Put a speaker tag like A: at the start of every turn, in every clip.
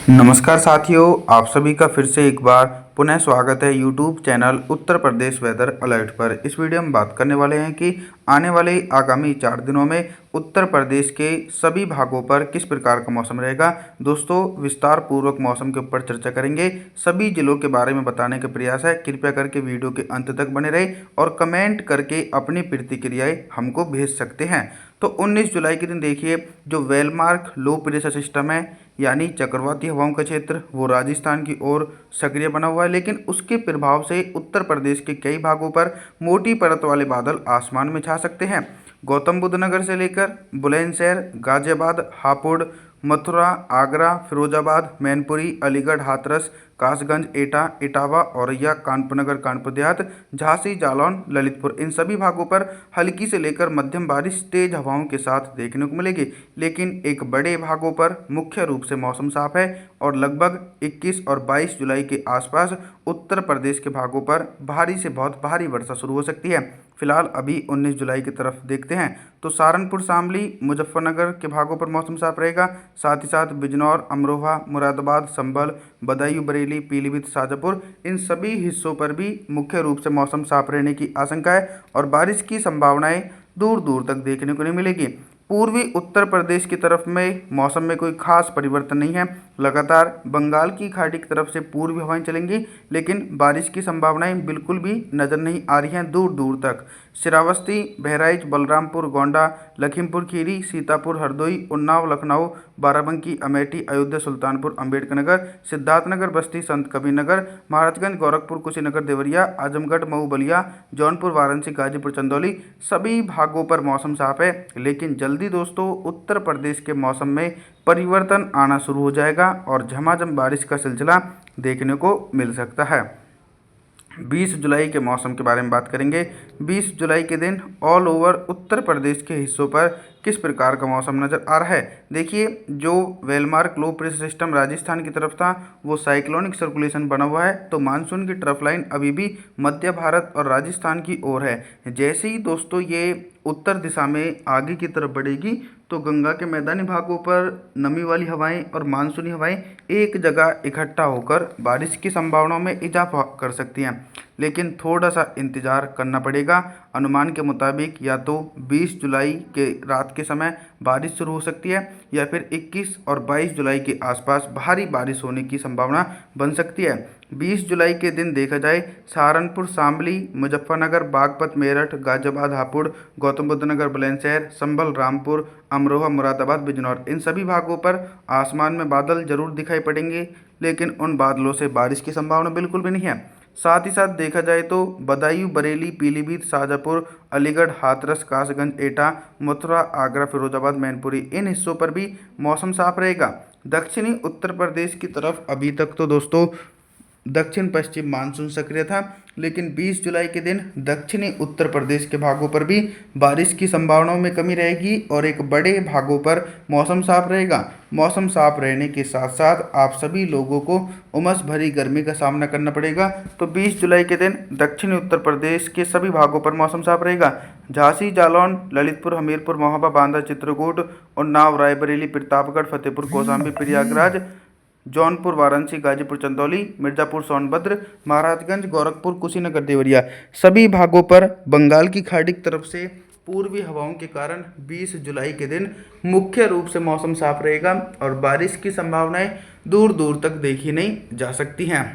A: नमस्कार साथियों, आप सभी का फिर से एक बार पुनः स्वागत है YouTube channel Uttar Pradesh weather alert पर। इस वीडियो में बात करने वाले हैं कि आने वाले आगामी 4 दिनों में उत्तर प्रदेश के सभी भागों पर किस प्रकार का मौसम रहेगा। दोस्तों, विस्तार पूर्वक मौसम के ऊपर चर्चा करेंगे। सभी जिलों के बारे में बताने का प्रयास है। कृपया करके वीडियो के अंत तक बने रहे और कमेंट करके अपनी प्रतिक्रियाएं हमको भेज सकते हैं। तो 19 जुलाई के दिन देखिए, जो वेलमार्क लो प्रेशर सिस्टम है यानी चक्रवाती हवाओं का क्षेत्र, वो राजस्थान की ओर सक्रिय बना हुआ है, लेकिन उसके प्रभाव से उत्तर प्रदेश के कई भागों पर मोटी परत वाले बादल आसमान में छा सकते हैं। गौतम बुद्ध नगर से लेकर बुलंदशहर, गाजियाबाद, हापुड़, मथुरा, आगरा, फिरोजाबाद, मैनपुरी, अलीगढ़, हाथरस, कासगंज, एटा, इटावा, औरैया, कानपुर नगर, कानपुर देहात, झांसी, जालौन, ललितपुर, इन सभी भागों पर हल्की से लेकर मध्यम बारिश तेज हवाओं के साथ देखने को मिलेगी। लेकिन एक बड़े भागों पर मुख्य रूप से मौसम साफ है और लगभग 21 और 22 जुलाई के आसपास उत्तर प्रदेश के भागों पर भारी से बहुत भारी वर्षा शुरू हो सकती है। फिलहाल अभी 19 जुलाई की तरफ देखते हैं तो सहारनपुर, शामली, मुजफ्फरनगर के भागों पर मौसम साफ रहेगा। साथ ही साथ बिजनौर, अमरोहा, मुरादाबाद, संभल, बदायूं, बरेली, पीलीभीत, शाजापुर, इन सभी हिस्सों पर भी मुख्य रूप से मौसम साफ रहने की आशंका है और बारिश की संभावनाएं दूर दूर तक देखने को नहीं मिलेगी। पूर्वी उत्तर प्रदेश की तरफ में मौसम में कोई खास परिवर्तन नहीं है। लगातार बंगाल की खाड़ी की तरफ से पूर्वी हवाएं चलेंगी, लेकिन बारिश की संभावनाएं बिल्कुल भी नज़र नहीं आ रही हैं दूर दूर तक। श्रावस्ती, बहराइच, बलरामपुर, गोंडा, लखीमपुर खीरी, सीतापुर, हरदोई, उन्नाव, लखनऊ, बाराबंकी, अमेठी, अयोध्या, सुल्तानपुर, अम्बेडकर नगर, सिद्धार्थनगर, बस्ती, संत कबीर नगर, महाराजगंज, गोरखपुर, कुशीनगर, देवरिया, आजमगढ़, मऊ, बलिया, जौनपुर, वाराणसी, गाजीपुर, चंदौली, सभी भागों पर मौसम साफ है। लेकिन जल्दी दोस्तों उत्तर प्रदेश के मौसम में परिवर्तन आना शुरू हो जाएगा और झमाझम बारिश का सिलसिला देखने को मिल सकता है। 20 जुलाई के मौसम के बारे में बात करेंगे। 20 जुलाई के दिन ऑल ओवर उत्तर प्रदेश के हिस्सों पर किस प्रकार का मौसम नज़र आ रहा है। देखिए, जो well-marked low pressure system Rajasthan की तरफ था, वो साइक्लोनिक सर्कुलेशन बना हुआ है, तो मानसून की ट्रफ लाइन अभी भी मध्य भारत और राजस्थान की ओर है। जैसे ही दोस्तों ये उत्तर दिशा में आगे की तरफ बढ़ेगी तो गंगा के मैदानी भागों पर नमी वाली हवाएं और मानसूनी हवाएं एक जगह इकट्ठा होकर बारिश की संभावनाओं में इजाफा कर सकती हैं। लेकिन थोड़ा सा इंतज़ार करना पड़ेगा। अनुमान के मुताबिक या तो 20 जुलाई के रात के समय बारिश शुरू हो सकती है या फिर 21 और 22 जुलाई के आसपास भारी बारिश होने की संभावना बन सकती है। 20 जुलाई के दिन देखा जाए, सहारनपुर, शामली, मुजफ्फरनगर, बागपत, मेरठ, गाजियाबाद, हापुड़, गौतम बुद्ध नगर, बुलंदशहर, संभल, रामपुर, अमरोहा, मुरादाबाद, बिजनौर, इन सभी भागों पर आसमान में बादल जरूर दिखाई पड़ेंगे, लेकिन उन बादलों से बारिश की संभावना बिल्कुल भी नहीं है। साथ ही साथ देखा जाए तो बदायूं, बरेली, पीलीभीत, शाजापुर, अलीगढ़, हाथरस, कासगंज, एटा, मथुरा, आगरा, फिरोजाबाद, मैनपुरी, इन हिस्सों पर भी मौसम साफ रहेगा। दक्षिणी उत्तर प्रदेश की तरफ अभी तक तो दोस्तों दक्षिण पश्चिम मानसून सक्रिय था, लेकिन 20 जुलाई के दिन दक्षिणी उत्तर प्रदेश के भागों पर भी बारिश की संभावनाओं में कमी रहेगी और एक बड़े भागों पर मौसम साफ रहेगा। मौसम साफ रहने के साथ साथ आप सभी लोगों को उमस भरी गर्मी का सामना करना पड़ेगा। तो 20 जुलाई के दिन दक्षिणी उत्तर प्रदेश के सभी भागों पर मौसम साफ रहेगा। झांसी, जालौन, ललितपुर, हमीरपुर, महोबा, बांदा, चित्रकूट, उन्नाव, रायबरेली, प्रतापगढ़, फतेहपुर, कौशाम्बी, प्रयागराज, जौनपुर, वाराणसी, गाजीपुर, चंदौली, मिर्जापुर, सोनभद्र, महाराजगंज, गोरखपुर, कुशीनगर, देवरिया, सभी भागों पर बंगाल की खाड़ी की तरफ से पूर्वी हवाओं के कारण 20 जुलाई के दिन मुख्य रूप से मौसम साफ रहेगा और बारिश की संभावनाएं दूर दूर तक देखी नहीं जा सकती हैं।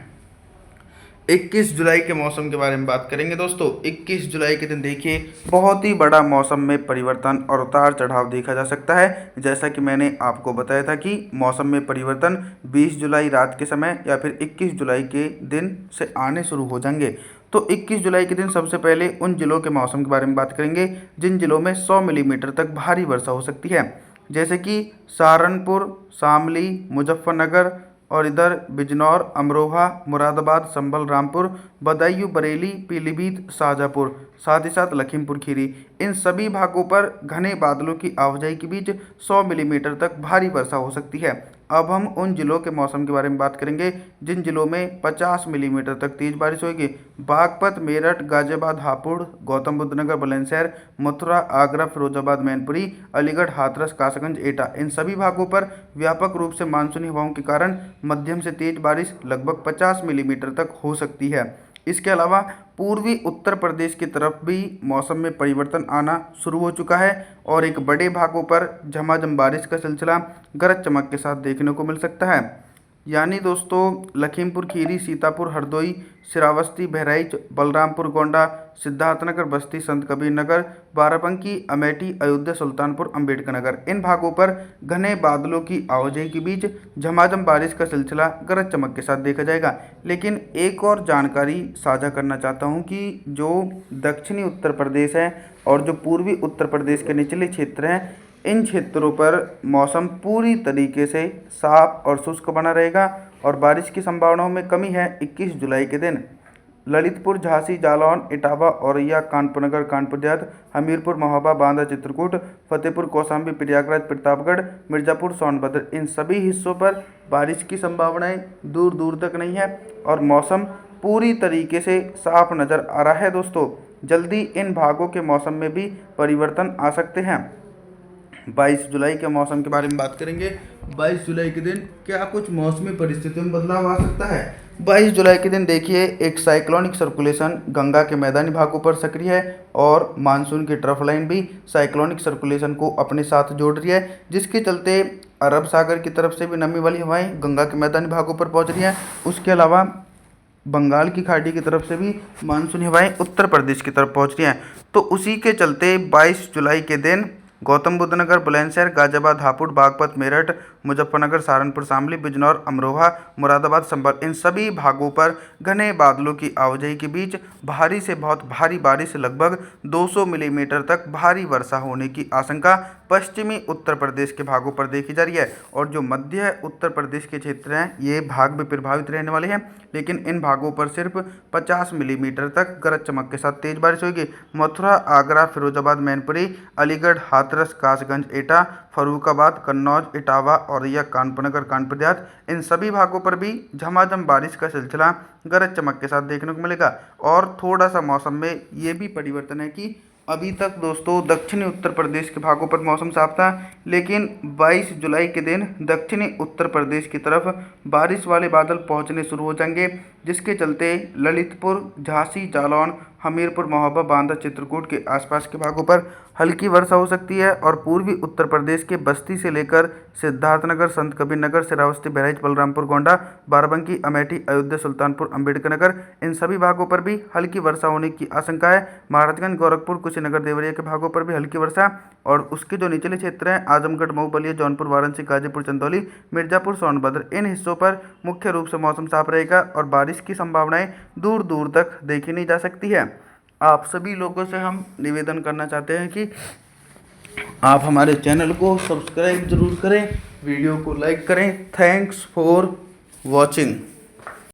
A: 21 जुलाई के मौसम के बारे में बात करेंगे दोस्तों। 21 जुलाई के दिन देखिए, बहुत ही बड़ा मौसम में परिवर्तन और उतार चढ़ाव देखा जा सकता है। जैसा कि मैंने आपको बताया था कि मौसम में परिवर्तन 20 जुलाई रात के समय या फिर 21 जुलाई के दिन से आने शुरू हो जाएंगे। तो 21 जुलाई के दिन सबसे पहले उन जिलों के मौसम के बारे में बात करेंगे जिन जिलों में 100 मिलीमीटर तक भारी वर्षा हो सकती है, जैसे कि सहारनपुर, शामली, मुजफ्फरनगर और इधर बिजनौर, अमरोहा, मुरादाबाद, संभल, रामपुर, बदायूं, बरेली, पीलीभीत, शाजापुर, साथ ही साथ लखीमपुर खीरी, इन सभी भागों पर घने बादलों की आवाजाही के बीच 100 मिलीमीटर तक भारी वर्षा हो सकती है। अब हम उन जिलों के मौसम के बारे में बात करेंगे जिन जिलों में 50 मिलीमीटर तक तेज बारिश होगी। बागपत, मेरठ, गाजियाबाद, हापुड़, गौतम बुद्ध नगर, बुलंदशहर, मथुरा, आगरा, फिरोजाबाद, मैनपुरी, अलीगढ़, हाथरस, कासगंज, एटा, इन सभी भागों पर व्यापक रूप से मानसूनी हवाओं के कारण मध्यम से तेज बारिश लगभग 50 मिलीमीटर तक हो सकती है। इसके अलावा पूर्वी उत्तर प्रदेश की तरफ भी मौसम में परिवर्तन आना शुरू हो चुका है और एक बड़े भागों पर झमाझम बारिश का सिलसिला गरज चमक के साथ देखने को मिल सकता है। यानी दोस्तों, लखीमपुर खीरी, सीतापुर, हरदोई, श्रावस्ती, बहराइच, बलरामपुर, गोंडा, सिद्धार्थनगर, बस्ती, संत कबीर नगर, बाराबंकी, अमेठी, अयोध्या, सुल्तानपुर, अंबेडकर नगर, इन भागों पर घने बादलों की आवाजाही के बीच झमाझम बारिश का सिलसिला गरज चमक के साथ देखा जाएगा। लेकिन एक और जानकारी साझा करना चाहता हूं कि जो दक्षिणी उत्तर प्रदेश है और जो पूर्वी उत्तर प्रदेश के निचले क्षेत्र हैं, इन क्षेत्रों पर मौसम पूरी तरीके से साफ और शुष्क बना रहेगा और बारिश की संभावनाओं में कमी है। 21 जुलाई के दिन ललितपुर, झांसी, जालौन, इटावा, औरैया, कानपुर नगर, कानपुर देहात, हमीरपुर, महोबा, बांदा, चित्रकूट, फतेहपुर, कौशाम्बी, प्रयागराज, प्रतापगढ़, मिर्ज़ापुर, सोनभद्र, इन सभी हिस्सों पर बारिश की संभावनाएं दूर दूर तक नहीं है और मौसम पूरी तरीके से साफ नज़र आ रहा है। दोस्तों, जल्दी इन भागों के मौसम में भी परिवर्तन आ सकते हैं। 22 जुलाई के मौसम के बारे में बात करेंगे। 22 जुलाई के दिन क्या कुछ मौसमी परिस्थितियों में बदलाव आ सकता है। 22 जुलाई के दिन देखिए, एक साइक्लोनिक सर्कुलेशन गंगा के मैदानी भागों पर सक्रिय है और मानसून की ट्रफ लाइन भी साइक्लोनिक सर्कुलेशन को अपने साथ जोड़ रही है, जिसके चलते अरब सागर की तरफ से भी नमी वाली हवाएं गंगा के मैदानी भागों पर पहुंच रही हैं। उसके अलावा बंगाल की खाड़ी की तरफ से भी मानसूनी हवाएं उत्तर प्रदेश की तरफ पहुंच रही हैं। तो उसी के चलते 22 जुलाई के दिन गौतम बुद्ध नगर, बुलंदशहर, गाजियाबाद, हापुड़, बागपत, मेरठ, मुजफ्फरनगर, सहारनपुर, शामली, बिजनौर, अमरोहा, मुरादाबाद, संभल, इन सभी भागों पर घने बादलों की आवाजाही के बीच भारी से बहुत भारी बारिश लगभग 200 मिलीमीटर तक भारी वर्षा होने की आशंका पश्चिमी उत्तर प्रदेश के भागों पर देखी जा रही है। और जो मध्य उत्तर प्रदेश के क्षेत्र हैं, ये भाग भी प्रभावित रहने वाले हैं, लेकिन इन भागों पर सिर्फ 50 मिलीमीटर तक गरज चमक के साथ तेज बारिश होगी। मथुरा, आगरा, फिरोजाबाद, मैनपुरी, अलीगढ़, हाथरस, कासगंज, एटा, फर्रुखाबाद, कन्नौज, इटावा, औरैया, कानपुर नगर, कानपुर देहात, इन सभी भागों पर भी झमाझम बारिश का सिलसिला गरज चमक के साथ देखने को मिलेगा। और थोड़ा सा मौसम में ये भी परिवर्तन है कि अभी तक दोस्तों दक्षिणी उत्तर प्रदेश के भागों पर मौसम साफ था, लेकिन 22 जुलाई के दिन दक्षिणी उत्तर प्रदेश की तरफ बारिश वाले बादल पहुंचने शुरू हो जाएंगे, जिसके चलते ललितपुर, झांसी, जालौन, हमीरपुर, महोबा, बांदा, चित्रकूट के आसपास के भागों पर हल्की वर्षा हो सकती है और पूर्वी उत्तर प्रदेश के बस्ती से लेकर सिद्धार्थनगर, संत कबीर नगर, श्रावस्ती, बहराइच, बलरामपुर, गोंडा, बाराबंकी, अमेठी, अयोध्या, सुल्तानपुर, अंबेडकर नगर, इन सभी भागों पर भी हल्की वर्षा होने की आशंका है। महाराजगंज, गोरखपुर, कुशीनगर, देवरिया के भागों पर भी हल्की वर्षा और उसके जो निचले क्षेत्र हैं, आजमगढ़, मऊ, बलिया, जौनपुर, वाराणसी, गाजीपुर, चंदौली, मिर्जापुर, सोनभद्र, इन हिस्सों पर मुख्य रूप से मौसम साफ रहेगा और बारिश की संभावनाएं दूर दूर तक देखी नहीं जा सकती है। आप सभी लोगों से हम निवेदन करना चाहते हैं कि आप हमारे चैनल को सब्सक्राइब जरूर करें, वीडियो को लाइक करें। Thanks for watching.